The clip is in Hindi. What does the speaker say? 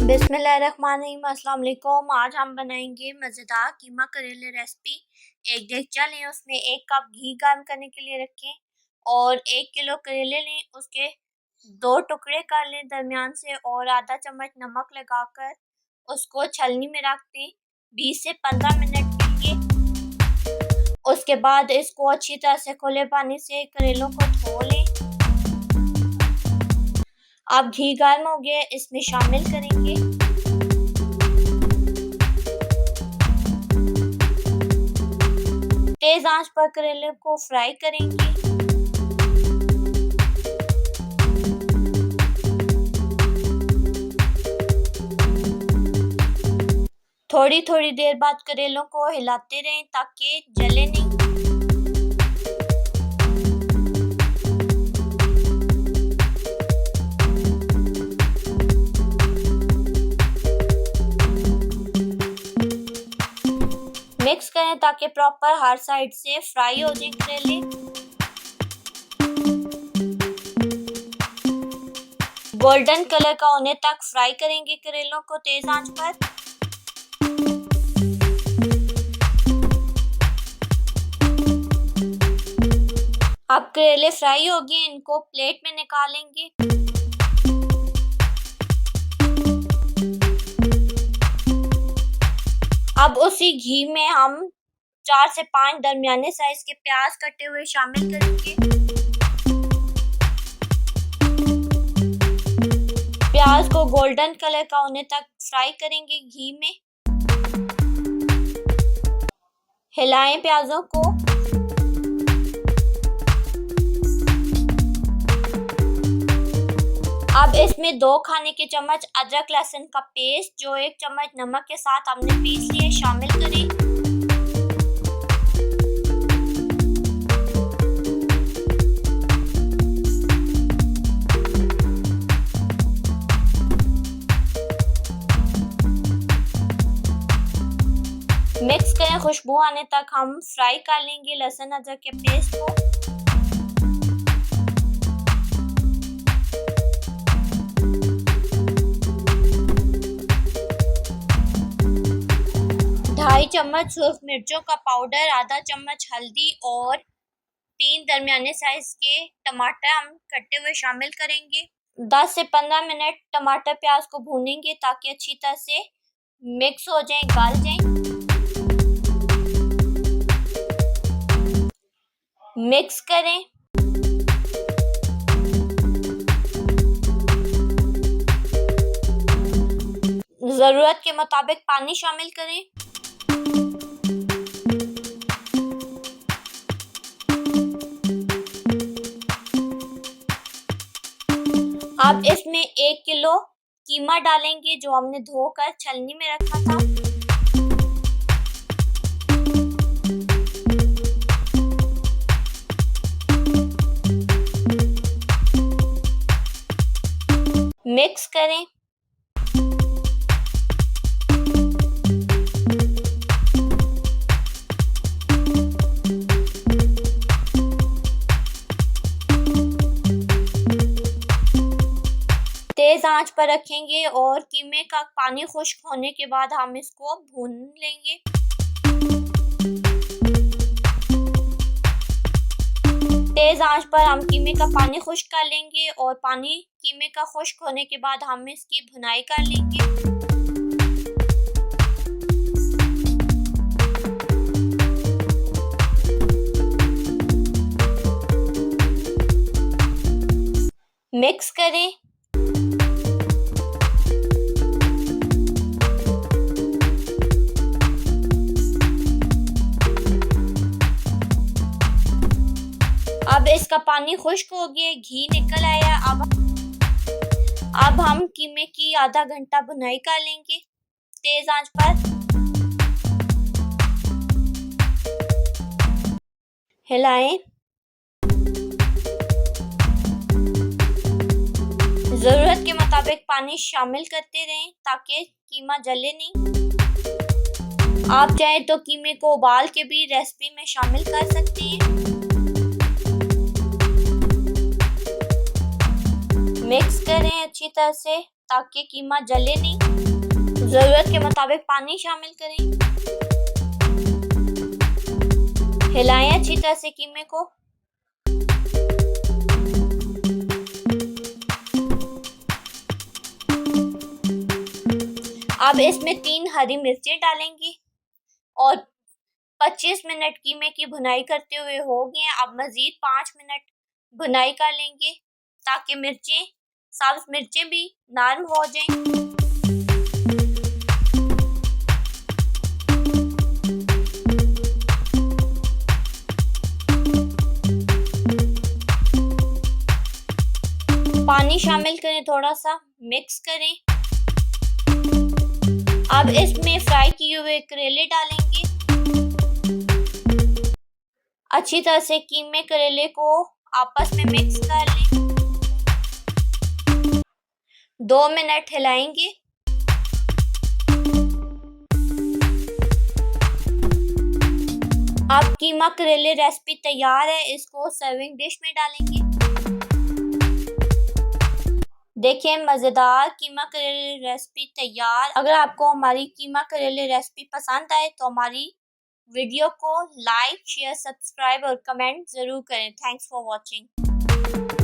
बिस्मिल्लाहिर्रहमानिर्रहीम। अस्सलाम वालेकुम। आज हम बनाएंगे मज़ेदार कीमा करेले रेसिपी। एक देगचा लें, उसमें 1 कप घी गर्म करने के लिए रखें और 1 किलो करेले लें, उसके 2 टुकड़े कर लें दरमियान से और आधा चम्मच नमक लगाकर उसको छलनी में रख दें 20 से 15 मिनट के लिए। उसके बाद इसको अच्छी तरह से खुले पानी से करेलों को धो लें। अब घी गर्म हो गया, इसमें शामिल करेंगे तेज आंच पर करेले को फ्राई करेंगे। थोड़ी थोड़ी देर बाद करेलों को हिलाते रहें ताकि जले नहीं। मिक्स करें ताकि प्रॉपर हर साइड से फ्राई हो जाए करेले। गोल्डन कलर का होने तक फ्राई करेंगे करेलों को तेज आंच पर। अब करेले फ्राई हो गए, इनको प्लेट में निकालेंगे। अब उसी घी में हम 4 से 5 दरमियाने साइज के प्याज कटे हुए शामिल करेंगे। प्याज को गोल्डन कलर का होने तक फ्राई करेंगे घी में। हिलाएं प्याजों को। अब इसमें 2 खाने के चम्मच अदरक लहसुन का पेस्ट जो 1 चम्मच नमक के साथ हमने पीस लिए शामिल करें। मिक्स करें, खुशबू आने तक हम फ्राई कर लेंगे लहसुन अदरक के पेस्ट को। ढाई चम्मच सूर्ख मिर्चों का पाउडर, आधा चम्मच हल्दी और 3 दरमियाने साइज के टमाटर हम कटे हुए शामिल करेंगे। 10 से 15 मिनट टमाटर प्याज को भूनेंगे ताकि अच्छी तरह से मिक्स हो जाएं, गल जाएं। मिक्स करें। जरूरत के मुताबिक पानी शामिल करें। अब इसमें 1 किलो कीमा डालेंगे जो हमने धोकर छलनी में रखा था। मिक्स करें। तेज आंच पर रखेंगे और कीमे का पानी खुश्क होने के बाद हम इसको भून लेंगे। तेज आंच पर हम कीमे का पानी खुश्क कर लेंगे और पानी कीमे का खुश्क होने के बाद हम इसकी भुनाई कर लेंगे। मिक्स करें। अब इसका पानी खुश्क हो गया, घी निकल आया। अब हम कीमे की आधा घंटा भुनाई कर लेंगे तेज आंच पर। हिलाएं। जरूरत के मुताबिक पानी शामिल करते रहें ताकि कीमा जले नहीं। आप चाहे तो कीमे को उबाल के भी रेसिपी में शामिल कर सकते हैं। मिक्स करें अच्छी तरह से। ताकि कीमा जले नहीं। ज़रूरत के मुताबिक पानी शामिल करें। हिलाएं अच्छी तरह से कीमे को। अब इसमें 3 हरी मिर्चें डालेंगे और 25 मिनट कीमे की भुनाई करते हुए हो गए। अब मज़ीद 5 मिनट भुनाई कर लेंगे ताकि सब्ज मिर्चें भी नरम हो जाएं। पानी शामिल करें, थोड़ा सा मिक्स करें। अब इसमें फ्राई किए हुए करेले डालेंगे। अच्छी तरह से कीमे करेले को आपस में मिक्स कर लें। 2 मिनट हिलाएंगे। अब कीमा करेले रेसिपी तैयार है। इसको सर्विंग डिश में डालेंगे। देखिए मज़ेदार कीमा करेले रेसिपी तैयार। अगर आपको हमारी कीमा करेले रेसिपी पसंद आए तो हमारी वीडियो को लाइक, शेयर, सब्सक्राइब और कमेंट ज़रूर करें। Thanks for watching.